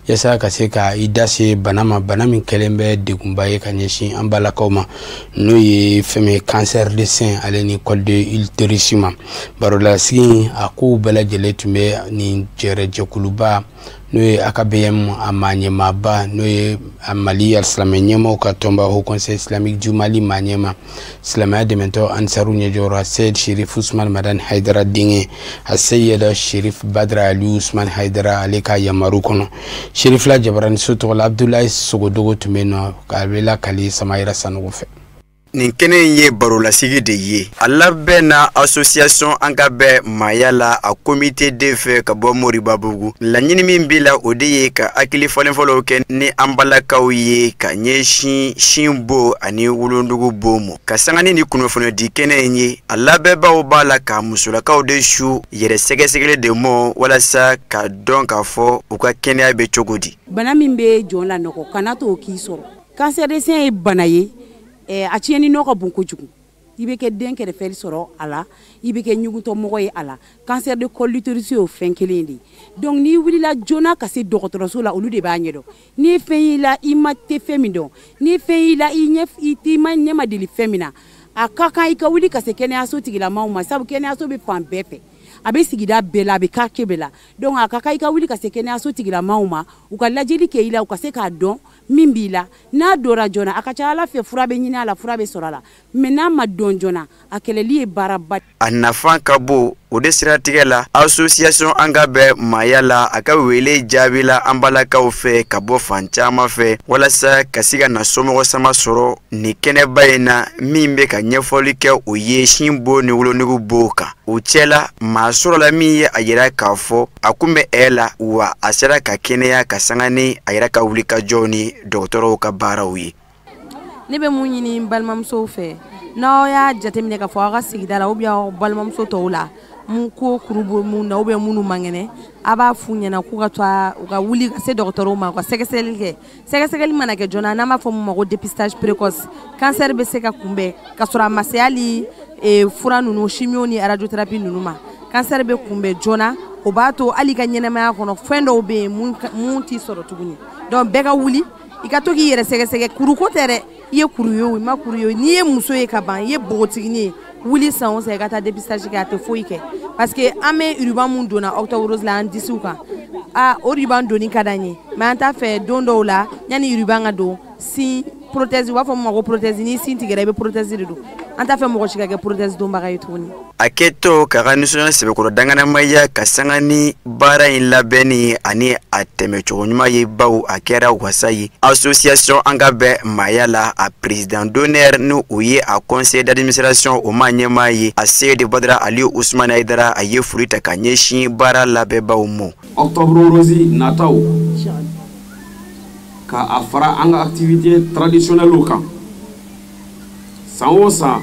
yasa ka se ka i da se bana ma bana min kɛlen bɛ degunba ye ka ɲɛsin an balakaw ma n'o ye fɛn min cancer de sein ale ni col de l'utérus ma barodala sigi a kow bɛɛ lajɛlen tun bɛ nin jɛkuluba n'o ye AKBM a maɲɛmaba n'o ye a Mali alisilamɛ ɲɛmaw ka tɔnba Haut Conseil islamique du Mali maɲɛma silamɛya dɛmɛtɔ Ansaru ɲɛjɔyɔrɔ Seyid Sherif Usman Madan Haidara denkɛ a Seyid Sherif Badra Ali Usman Haidara ale ka yamaru kɔnɔ Sherif la jabaraniso tɔgɔ la Abdoulaye Sogodogo tun bɛ yen nɔ k'a bɛ lakali Samayira Sanogo fɛ. Nin kɛnɛ in ye barolasigi de ye a labɛn na association an ka bɛɛ maaya la a comité de fɛ ka bɔ Moribabugu laɲini min b'i la o de ye ka hakili falenfɔlɔw kɛ ni an balakaw ye ka ɲɛsin sinbo ani wolondugu bo mɔ ka sangani ni kunnafoni di kɛnɛ in ye a labɛnbaw b'a la ka musolakaw de su yɛrɛ sɛgɛsɛgɛli de mɔ walasa ka dɔn k'a fɔ u ka kɛnɛya bɛ cogo di. Bana min bɛ jɔn la nɔgɔ kana t'o k'i sɔrɔ cancer de sein ye bana ye a tiɲɛni nɔ ka bon kojugu i bɛ kɛ den kɛrɛfɛli sɔrɔ a la i bɛ kɛ ɲugutɔmɔgɔ ye a la cancer de col l'utérus y'o fɛn kelen de donc n'i wulila joona ka se dɔgɔtɔrɔso la olu de b'a ɲɛdɔn ni fɛn y'i la i ma tɛ fɛn min dɔn ni fɛn y'i la i ma ɲɛ ma deli fɛn min na a ka kan i ka wuli ka se kɛnɛyaso tigilamaaw ma sabu kɛnɛyaso bɛ fan bɛɛ fɛ a bɛ sigida bɛɛ la a bɛ quartier bɛɛ la donc a ka kan i ka wuli ka se kɛnɛyaso tigilamaaw ma u ka lajɛli kɛ i la u ka se k'a dɔn min b'i la n'a dɔra joona a ka ca Ala fɛ fura bɛ ɲini a la fura bɛ sɔrɔ a la mais n'a ma dɔn joona a kɛlɛli ye baaraba. A nafa ka bon o de siratigɛ la association an ka bɛn maaya la a ka wele jaabi la an balakaw fɛ ka bɔ fan caman fɛ walasa ka se ka na somɔgɔ sama sɔrɔ ni kɛnɛba in na min bɛ ka ɲɛfɔli kɛ o ye sin bon ni wolonugu bon kan o cɛla maa sɔrɔla min ye a yira k'a fɔ a kun bɛ ɛ la wa a sera ka kɛnɛya ka sanga ni a yɛrɛ ka wulikajɔw ni dɔgɔtɔrɔw ka baaraw ye. Ne bɛ mun ɲini balimamusow fɛ n'aw y'a jateminɛ ka fɔ aw ka sigida la ou bien aw balimamuso tɔw la mun ko kuru bɔ mun na ou bien minnu man kɛnɛ a b'a f'u ɲɛna k'u ka to u ka wuli ka se dɔgɔtɔrɔw ma u ka sɛgɛsɛgɛli kɛ sɛgɛsɛgɛli mana kɛ joona n'an b'a fɔ mun ma ko dépistage précoce cancer bɛ se ka kunbɛn ka sɔrɔ a ma se hali fura ninnu chimio ni radiothérapie ninnu ma cancer bɛ kunbɛn joona o b'a to hali ka ɲɛnɛmaya kɔnɔ fɛn dɔw bɛ yen mun t'i sɔrɔ tuguni donc bɛɛ ka wuli i ka to k'i yɛrɛ sɛgɛsɛgɛ kuruko tɛ dɛ i ye kuru ye o i ma kuru ye n'i ye muso ye ka ban i ye bogotigini ye wuli san o san i ka taa dépistage kɛ a tɛ foyi kɛ parce que an bɛ ruban mun donna octobre rose la an disiw kan o ruban donni ka d'an ye mais an t'a fɛ don dɔw la yanni ruban ka don sin prothèse u b'a fɔ min ma ko prothèse ni sin tigɛra i bɛ prothèse de don an t'a fɛ mɔgɔ si ka kɛ prothèse donbaga ye tuguni. A kɛtɔ ka ka nisɔndiya sɛbɛkɔrɔ danganamaya ka sanga ni baara in labɛnni ani a tɛmɛcogo ɲuman ye baw a kɛra wasa ye association an ka bɛn maaya la a président d'honneur ni o ye a conseil d'administration o ma ɲɛmaa ye a Seydi Badara Aliyu Usmane Aidara a ye foli ta ka ɲɛsin baara labɛnbaw ma. Octobre rose nataw ka a fara an ka activité traditionnelle kan san o san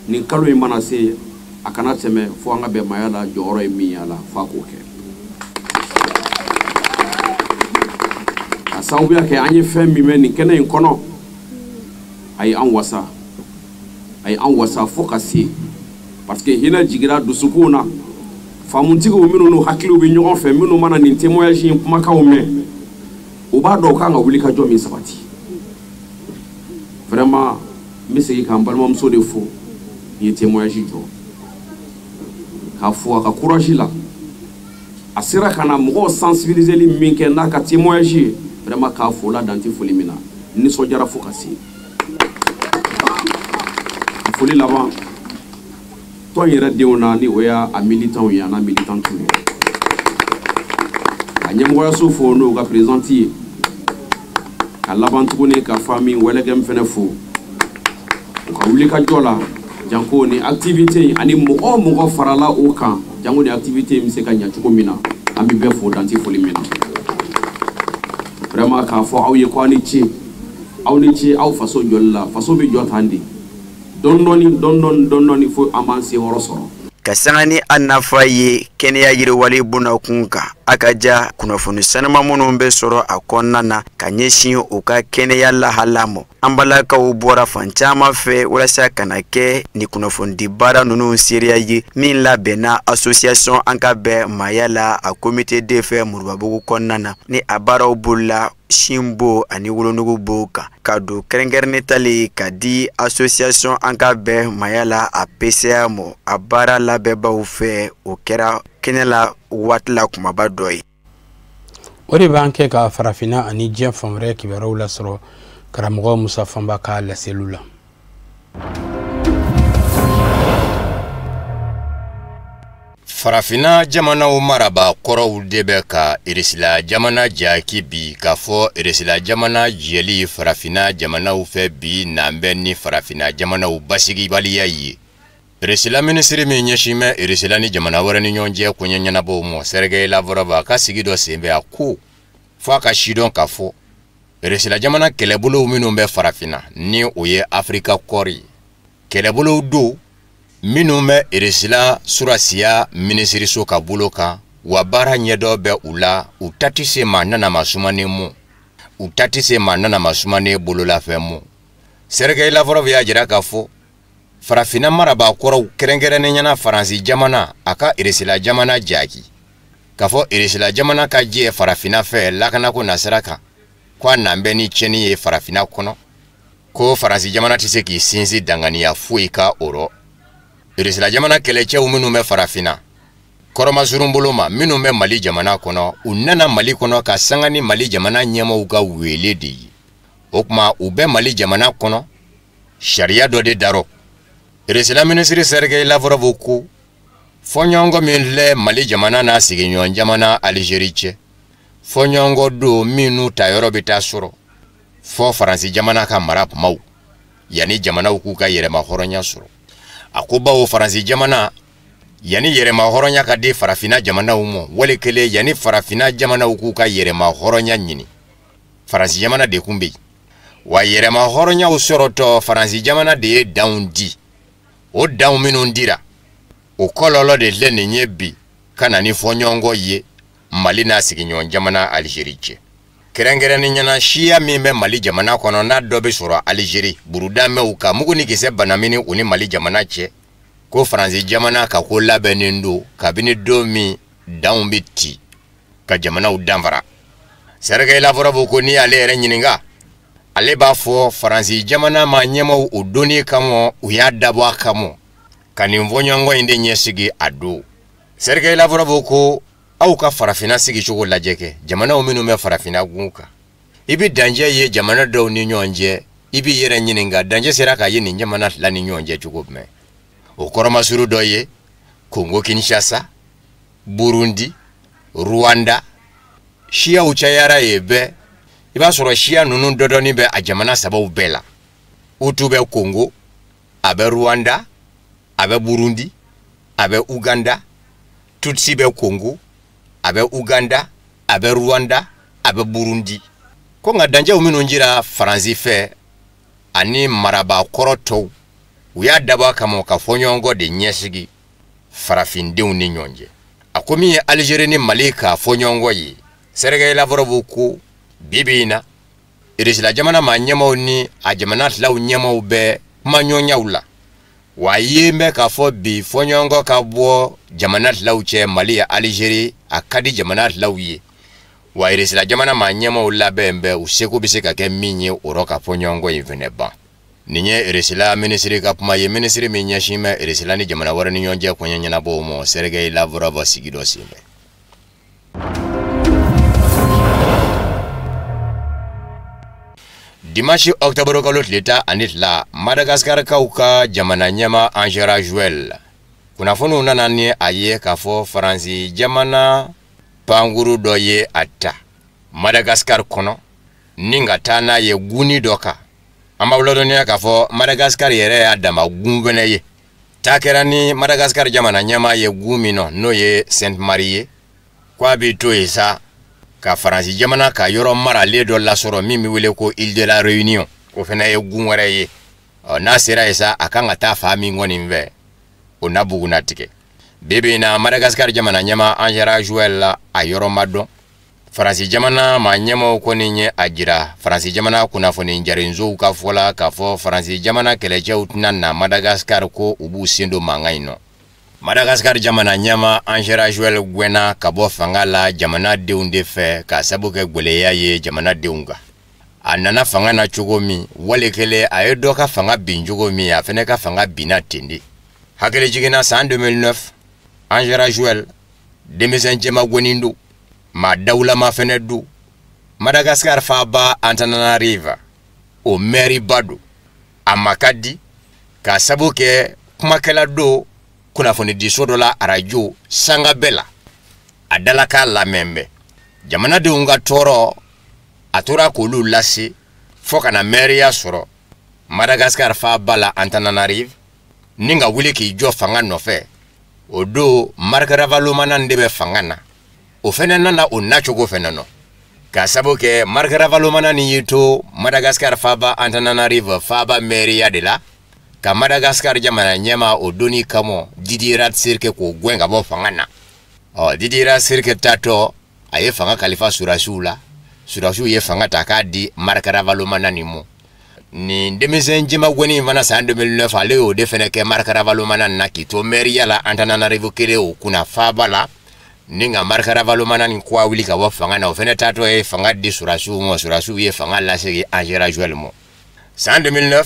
ni kalo in mana se a kana tɛmɛ fo an ka bɛn maaya la jɔyɔrɔ ye min y'a la f'a k'o kɛ ka sababuya kɛ an ye fɛn min bɛ nin kɛnɛ in kɔnɔ a ye an wasa fo ka se parce que hinɛ jigira dusukun na faamutigiw minnu n'u hakiliw bɛ ɲɔgɔn fɛ minnu mana nin témoignage in kumakanw mɛn u b'a dɔn k'an ka wuli ka jɔ min sabati vraiment n bɛ segin k'an balimamuso de fo n ye témoignage jɔ k'a fɔ a ka courage la a sera ka na mɔgɔw sensibiliseli min kɛ n'a ka témoignage ye vraiment k'a fo la dan tɛ foli min na n nisɔndiyara fo ka se a foli laban tɔn yɛrɛ denw na ni o y'a militant ye a n'a militantes ye ka ɲɛmɔgɔyaso fo n'o ka présidente ye ka laban tuguni ka famille wɛlɛkɛ min fɛnɛ fo u ka wuli ka jɔ la janko ni activité ani mɔgɔ mɔgɔ farala o kan janko ni activité bɛ se ka ɲɛ cogo min na an bɛ bɛɛ fo dan tɛ foli min na vraiment k'a fɔ aw ye ko aw ni ce aw faso jɔli la faso bɛ jɔ tan de dɔɔni fo an b'an senkɔrɔ sɔrɔ. Ka sanga ni a nafa ye kɛnɛya yiriwali bunakun kan a ka ja kunnafoni sanuma minnu bɛ sɔrɔ a kɔnɔna na ka ɲɛsin u ka kɛnɛya lahala ma an balakaw bɔra fan caman fɛ walasa ka na kɛ ni kunnafoni baara ninnu seereya ye min labɛnna association an ka bɛn maaya la a comité de fɛ Moribabugu kɔnɔna na ni a baaraw bolila Shimbo ani wolonugu bo kan ka don kɛrɛnkɛrɛnnen tali ka di association an ka bɛn maaya la a PCA mo a baara labɛnbaw fɛ o kɛra kɛnɛ la waati la kumaba dɔ ye. O de b'an kɛ ka farafinna ani diɲɛ fan wɛrɛ kibaruyaw lasɔrɔ karamɔgɔ Musa Fanba ka laseliw la. Farafina jamanaw maraba kɔrɔw de bɛ ka Irisila jamana jaki bi k'a fɔ Irisila jamana jɛli farafina jamanaw fɛ bi n'an bɛ ni farafina jamanaw basigibaliya ye. Irisila minisiri min ɲɛsin bɛ Irisila ni jamana wɛrɛ ni ɲɔgɔn cɛ koɲɛ ɲɛnabɔw ma Sergei Lavrov a ka sigi dɔ sen bɛ a ko fo a ka sidɔn k'a fɔ Irisila jamana kɛlɛbolow minnu bɛ farafina ni o ye Afrika kɔri kɛlɛbolow do minnu bɛ Irisila surasiya minisiriso ka bolo kan wa baara ɲɛdɔ bɛ u la u tati se ma nanama sumani mu u tati se ma nanama sumani bololafɛn mu Sergei Lavrov y'a jira k'a fɔ farafina maraba kɔrɔw kɛrɛnkɛrɛnnen ɲɛna Faransi jamana a ka Irisila jamana jaki k'a fɔ Irisila jamana ka jɛ farafina fɛ lakanako nasira kan ko a n'an bɛ ni tiɲɛni ye farafina kɔnɔ ko Faransi jamana tɛ se k'i sinsin danganiya foyi ka o rɔ Irisila jamana kɛlɛcɛw minnu bɛ farafina kɔrɔmasurun bolo ma minnu bɛ Mali jamana kɔnɔ u nana Mali kɔnɔ ka sanga ni Mali jamana ɲɛmɔgɔw ka wele de ye o kuma u bɛ Mali jamana kɔnɔ sariya dɔ de darɔ Irisila minisiri Sergei Lavrov ko Fonyongo minle Mali jamana na siginyon jamana Algeriche. Fonyongo do minu tayoro bita soro. Fo Faransi jamana ka marap mau. Yani jamana ukuka yerema horonya soro. Akuba o Faransi jamana yani yerema horonya ka de farafina jamana umo. Wale kele yani farafina jamana ukuka yerema horonya nyini. Faransi jamana de kumbi. Wa yerema horonya usoroto Faransi jamana de down di. O down minu ndira. O kololo de lene nyebi kana ni fonyongo ye Mali na siginyon jamana Algeriche. Kerengere ni nyana shia mime Mali jamana kono na dobe soro Algeri. Burudame uka mugu ni kise banamini uni Mali jamana che. Ko Faransi jamana ka kola benendo kabini domi daumbiti ka jamana udamvara. Serge lavora buku ni ale ere nyininga. Ale bafo Faransi jamana ma nyemo udoni kamo uyadabwa kamo. Kani mvonyongo inde nyesigi adu. Serge lavora buku au ka farafina sigi chugo lajeke. Jamana uminu me farafina gunka. Ibi danje ye jamana do ni nyonje. Ibi yere nyininga danje seraka ye ni jamana la ni nyonje chugo me. Ukoro masuru doye Kongo Kinshasa, Burundi, Rwanda, Shia uchayara ebe. Iba soro Shia nunu dodoni be a jamana sababu bela. Utu be Kongo, abe Rwanda, abe Burundi, abe Uganda, Tutsi be Kongo, abe Uganda, abe Rwanda, abe Burundi. Konga danja uminu njira Faransi fe ani maraba koroto uya daba kama kafonyongo de nyesigi farafindeu ni nyonje. Akomi Algeri ni Mali ka fonyongo yi. Serge lavoro buku bibina. Irisila jamana ma nyama ni a jamana law nyama ube manyonya ula. Wa yembe ka fo bi fonyongo ka bo jamana law che Mali ya Algeri akadi jamana law yi. Wa irisila jamana ma nyama ula bembe useko biseka ke minye uroka fonyongo yveneba. Ninye irisila ministri kapuma ye ministri minya shima irisila ni jamana wara ni nyonje kwenye na bomo Serge Lavrov sigido simbe. Dimanche octobre kolot leta anit la Madagascar kauka jamana nyama Angela Joel. Kuna fonu nanani aye kafo Faransi jamana panguru doye ata. Madagascar kono ninga tana ye guni doka. Amba ulodoni kafo Madagascar yere adama gumbene ye. Takerani Madagascar jamana nyama ye gumino no ye Sainte Marie. Kwa bito isa ka Faransi jamana ka yoro mara le do la soro mimi wile ko Île de la Réunion ko fena ye gumwere ye. Na sera isa akanga ta fami ngoni mve. Ona buguna tike. Bebe na Madagascar jamana nyama Angela Joel a yoro mado. Faransi jamana ma nyama ko ninye ajira. Faransi jamana kuna foni njarinzo ka fola ka fo Faransi jamana keleje utna na Madagascar ko ubu sindo mangaino. Madagascar jamana nyama Angela Joel gwena kabo fangala jamana deunde fe ka sabuke gweleya ye jamana deunga. Anana fanga na chugomi wale kele aedoka fanga binjugomi afeneka fanga binatindi. Hakele jigena san 2009 Angela Joel demisenjema gwenindu ma daula ma fenedu Madagascar faba Antananarivo o Mary Badu amakadi ka sabuke kumakela do kuna foni disodola arajo sanga bela adalaka la membe jamana de unga toro atura kulu lasi foka na Maria soro Madagascar faba la Antananarivo ninga wili ki jo fanga nofe odo Margaravaloumana ndebe fangana ofenana na onachogo fenano kasaboke Margaravaloumana ni yito Madagascar faba Antananarivo faba Maria de la ka Madagascar jamana nyama odoni kamo didirat sirke ko gwenga bo fangana didirat sirke tato aye fanga Khalifa Surasula ye fanga takadi Margaravaloumana ni mo ni demisenjima gweni vana sa 2009 ale o defeneke Margaravaloumana na kito Maria la Antananarivo kele o kuna faba la ninga Margaravaloumana ni kwa wili ka wafanga na ofene tato e fanga di Surasu ye fanga la segi Angela Joel mo. Sa 2009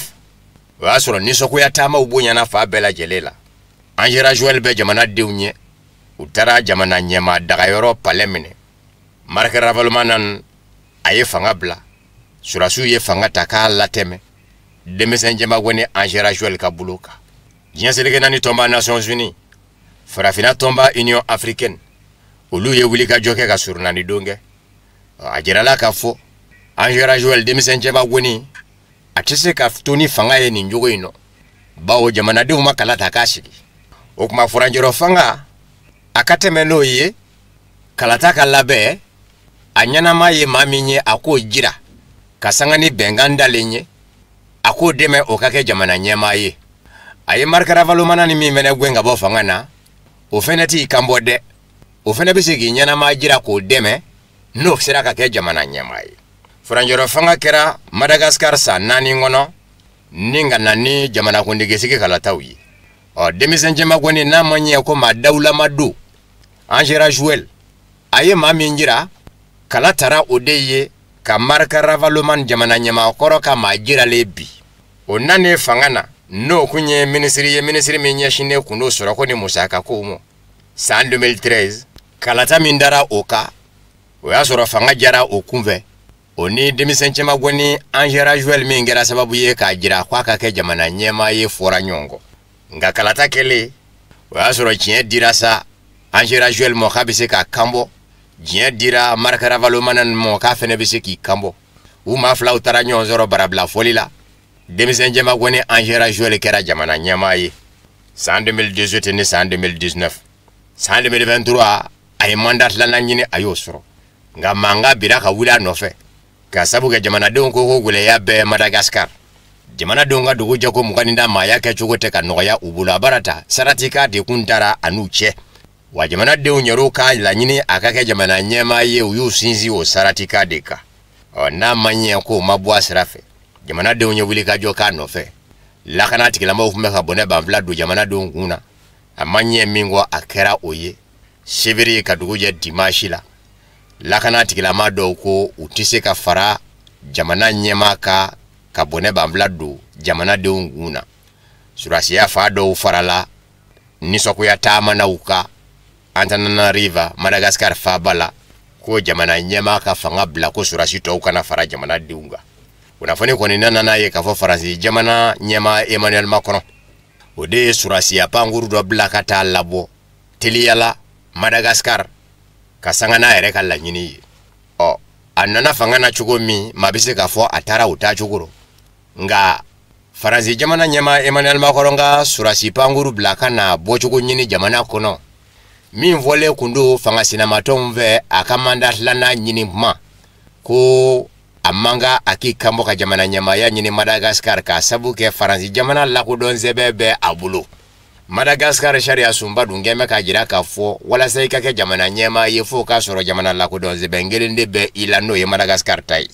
wa soro nisoko ya tama ubunya na fa bela jelela. Angela Joel be jamana deunye utara jamana nyema daga yoro palemine. Margaravaloumana aye fanga bla Surasu ye fanga taka la teme. Demisenjema gweni Angela Joel ka buluka. Jienseleke nani tomba Nations Unies. farafina tomba Union Africaine olu ye wuli ka joke ka surnani donge a jirala ka fo Angela Joel demisenje ba woni atise ka toni fanga ye ni njogo ino bawo jamana de uma kala takashiki okuma furanjero fanga akatemelo ye kalata kalabe anyana maye maminye ako jira kasangani benganda lenye ako deme okake jamana nyema ye aye markara valumana ni mimene gwenga bo fanga na ofeneti kambode ofene bisigi nyana majira ko deme no sira kake jamana nyema ye furanjero fanga kera Madagascar sa nani ngono ninga nani jamana kundigesiki kalatawi o demisenje magoni na manye ko madaula madu Angela Joel aye maminjira kalatara odeye ka marka ravaloman jamana nyama koro ka majira lebi onane fangana no kunye ministry menye shine kuno soro ko ni musaka ko mo sa 2013 kalata mindara oka oya soro fanga jara okumve oni demisenche magoni Angela Joel mingera sababu ye ka jira kwa kake jamana nyema ye fora nyongo nga kalata kele oya soro chie dirasa Angela Joel mo kabise ka kambo jien dira marka ravalomanan mo ka fene bise ki kambo uma fla utara nyonzoro barabla folila demisenje magoni Angela Joel kera jamana nyema ye sa 2018 ni sa 2019 sa 2023 ay mandat la nanyini ayosoro nga manga biraka wula nofe kasabu ga jamana de ko gule ya be Madagascar jamana donga dugo jako mukaninda maya ke chugote ka noya ubula barata saratika de kuntara anuche wa jamana de unyoro ka la nyini akake jamana nyema ye uyu sinzi o saratika deka na manye ko mabwa srafe jamana de unyobuli ka joka nofe la kana tikila ma ufume ka bone ba vladu jamana de nguna amanye mingo akera oye shibiri ka dugo je dimashila la kana tikila ma do ko utise ka fara jamana nyema ka bone ba vladu jamana de nguna surasi ya fa do farala nisoko ya tama na uka Antanana River Madagascar fa bala ko jamana nyema ka fanga bla ko surasi to uka na fara jamana de unga unafoni ko ni nana naye ka fo faransi jamana nyema Emmanuel Macron ode surasi ya panguru do bla kata labo teliyala Madagascar kasanga na ere kala nyini o anana fanga na chugomi mabise ka fo atara uta chuguro nga faransi jamana nyema Emmanuel Macron nga surasi panguru bla kana bochugo nyini jamana kono mi vole kundu fanga sinamatomve akamanda lana nyini ma ko amanga akikambo ka jamana nyama ya nyini Madagascar ka sabu ke faransi jamana la ko don zebebe abulo Madagascar sharia sumba dungeme ka jira ka fo wala sai ka ke jamana nyama ye fo ka soro jamana la ko don zebengele ndebe ilano ye Madagascar tai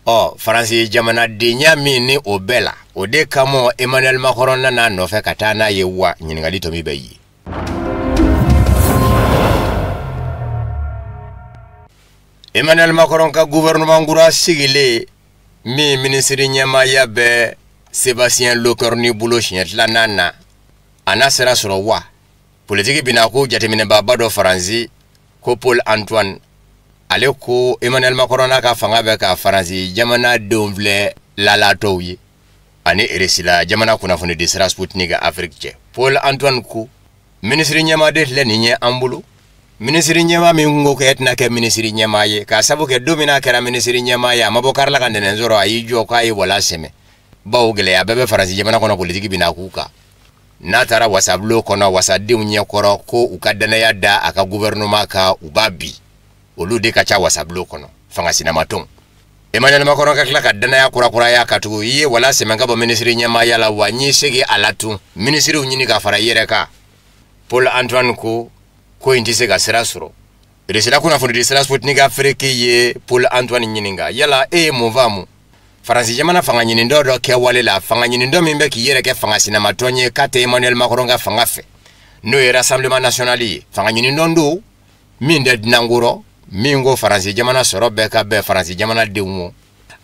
o faransi jamana de nyami ni obela ode kamo Emmanuel Macron na no fe katana ye wa nyini ngali to mi bayi Emmanuel Macron ka gouvernement ngura sigile mi ministre nyama ya be Sébastien Lecornu bulo chiet la nana ana sera soro wa politique binako jatemine baba do faransi ko Paul Antoine ale ko Emmanuel Macron ka fanga be ka faransi jamana donvle la towi ani eresila jamana kuna fone de sera Sputnik Afrique Paul Antoine ko ministre nyama de lenye ambulo ministri nyema mingo ke etna ke ministri nyema ye ka sabu ke domina kera ministri nyema ya mabokar la kandene nzoro ayijo ka yi wala seme bawgele ya bebe faransi jamana kono politiki binakuka natara wasablo kono wasade unye koro ko ukadana ya da aka gouvernement ka ubabi olude ka cha wasablo kono fanga sina maton Emmanuel Macron ka kla kadana ya kura ya katu ye wala seme ngabo ministri nyema ya la wanyi sege alatu ministri unyini ka fara yere ka Paul Antoine ko intise ga serasuro resela kuna fundi sera Sputnik Afrique ye Paul Antoine nyininga yala movamu faransi jamana fanga nyini ndo do ke wale la fanga nyini ndo mimbe ki yere ke fanga sina matonye kate Emmanuel Macron ga fanga fe no e rassemblement national yi fanga nyini ndo minde dinanguro mingo faransi jamana soro be ka be faransi jamana dewo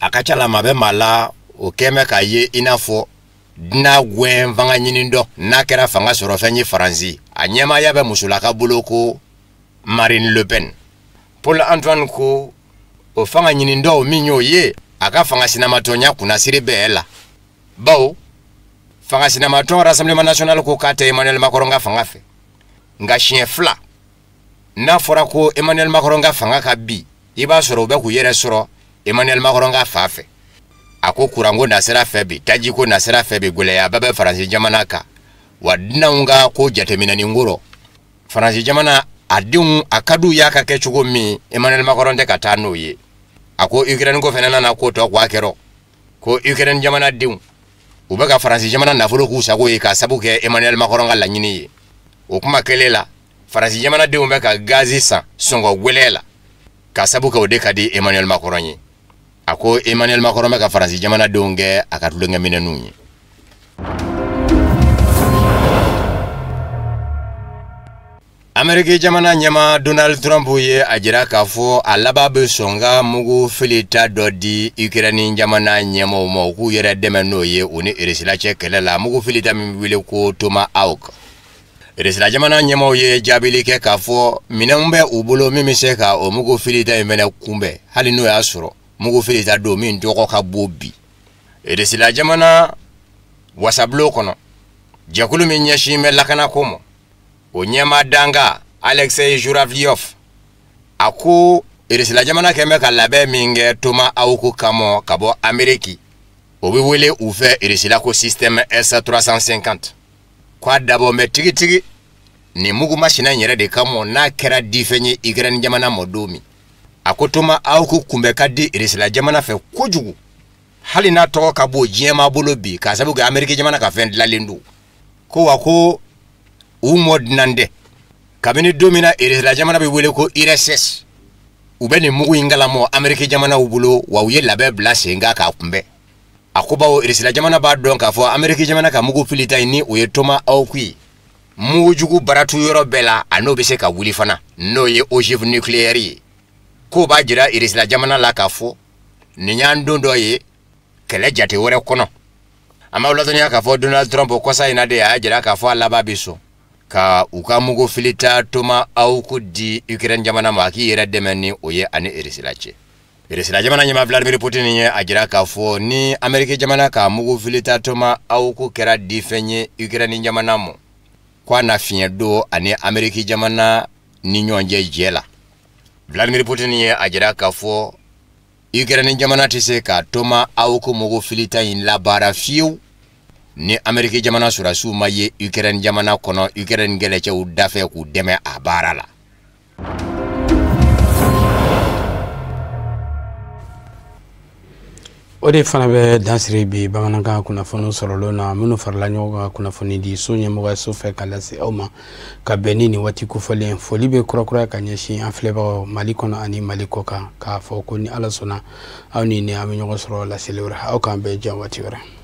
akachala mabe mala o keme ka ye inafo na gwen fanga nyini ndo na kera fanga soro fenyi faransi anyema yabe musulaka buloko Marine Le Pen Paul Antoine ko o fanga nyini ndo minyo ye aka fanga sina matonya kuna siri bela bawo fanga sina maton rassemblement national ko kate Emmanuel Macron ga fanga fe nga siɲɛ fila n'a fɔra ko Emmanuel Macron ka fanga ka bi i b'a sɔrɔ u bɛ k'u yɛrɛ sɔrɔ Emmanuel Macron ka fa fɛ a ko kuranko nasira fɛ bi tajiko nasira fɛ bi gɛlɛya bɛɛ bɛ Faransi jamana kan wa dunanw ka ko jateminɛni ngoro Faransi jamana a denw a ka d'u y'a ka kɛ cogo min Emmanuel Macron tɛ ka taa n'o ye a ko Ukraine ko fɛnɛ nana ko tɔ k'a kɛrɔ ko Ukraine jamana denw u bɛ ka Faransi jamana nafolo k'u sago ye ka sabu kɛ Emmanuel Macron ka laɲini ye o kuma kɛlen la Faransi jamana denw bɛ ka gazi san sɔngɔ gwɛlɛ la ka sabu kɛ o de ka di Emmanuel Macron ye a ko Emmanuel Macron bɛ ka Faransi jamana denw kɛ a ka tulonkɛminɛnw ye. Ameriki jamana ɲɛma Donald Trump ye a jira k'a fɔ a laban bɛ sɔn ka mugu filita dɔ di Ukraine jamana ɲɛmaw ma u k'u yɛrɛ dɛmɛ n'o ye u ni Rusila cɛ kɛlɛ la mugu filita min wele ko Tomahawk. Rusila jamana ɲɛmaw ye jaabili kɛ k'a fɔ minɛnw bɛ u bolo min bɛ se ka o mugu filita in fɛnɛ kunbɛn hali n'o y'a sɔrɔ mugu filita don min tɔgɔ ka bon bi. Rusila jamana wasabulon kɔnɔ jɛkulu min ɲɛsin bɛ lakanako ma o ɲɛma danga Alexei Zhuravlyov a ko Rusila jamana kɛmɛ ka labɛn min kɛ Tomahawk kama ka bɔ Ameriki o bɛ wele u fɛ Rusila ko système S-350 k'a dabɔ mɛ tigitigi ni mugu masina yɛrɛ de kama n'a kɛra difɛn ye Ukraine jamana ma don min a ko Tomahawk kunbɛ ka di Rusila jamana fɛ kojugu hali n'a tɔgɔ ka bɔ diɲɛma bolo bi k'a sabu kɛ Ameriki jamana ka fɛn dilanlen don ko wa ko u modnande kabini domina Rusila jamana bɛ wele ko IRSS u bɛ ni mugu in galamo Ameriki jamana u bolo wa u ye labɛn bila sen kan k'a kunbɛn a ko bawo Rusila jamana b'a dɔn k'a fɔ Ameriki jamana ka mugu filita in ni o ye Tomahawk ye mugu jugu baratu yɔrɔ bɛɛ la a n'o bɛ se ka wuli fana n'o ye ogive nucléaire ye ko b'a jira Rusila jamana la k'a fɔ nin y'an don dɔ ye kɛlɛ jate wɛrɛ kɔnɔ an b'a ladɔnniya k'a fɔ Donald Trump kɔsa in na de a y'a jira k'a fɔ a laban bɛ sɔn ka u ka mugu filita Tomahawk di Ukraine jamana ma k'i yɛrɛ dɛmɛ ni o ye ani Rusila cɛ. Rusila jamana ɲɛma Vladimir Putin ye a jira k'a fɔ ni Ameriki jamana ka mugu filita Tomahawk kɛra di fɛn ye Ukraine jamana ma k'a na fiɲɛ don ani Ameriki jamana ni ɲɔgɔn cɛ jɛ la. Vladimir Putin ye a jira k'a fɔ Ukraine jamana tɛ se ka Tomahawk mugu filita in labaara fiyewu ni Ameriki jamana surasiw ma ye Ukraine jamana kɔnɔ Ukraine kɛlɛcɛw dafɛ k'u dɛmɛ a baara la. O de fana bɛ dansiri bi bamanankan kunnafoni sɔrɔlen na minnu farala ɲɔgɔn kan kunnafoni di so ɲɛmɔgɔyaso fɛ ka lase aw ma ka bɛn ni nin waati kofɔlen foli bɛ kurakuraya ka ɲɛsin an filɛbagaw Mali kɔnɔ ani Mali kɔ kan k'a fɔ ko ni Ala sɔnna aw ni ne an bɛ ɲɔgɔn sɔrɔ laseli wɛrɛ aw k'an bɛn jan waati wɛrɛ.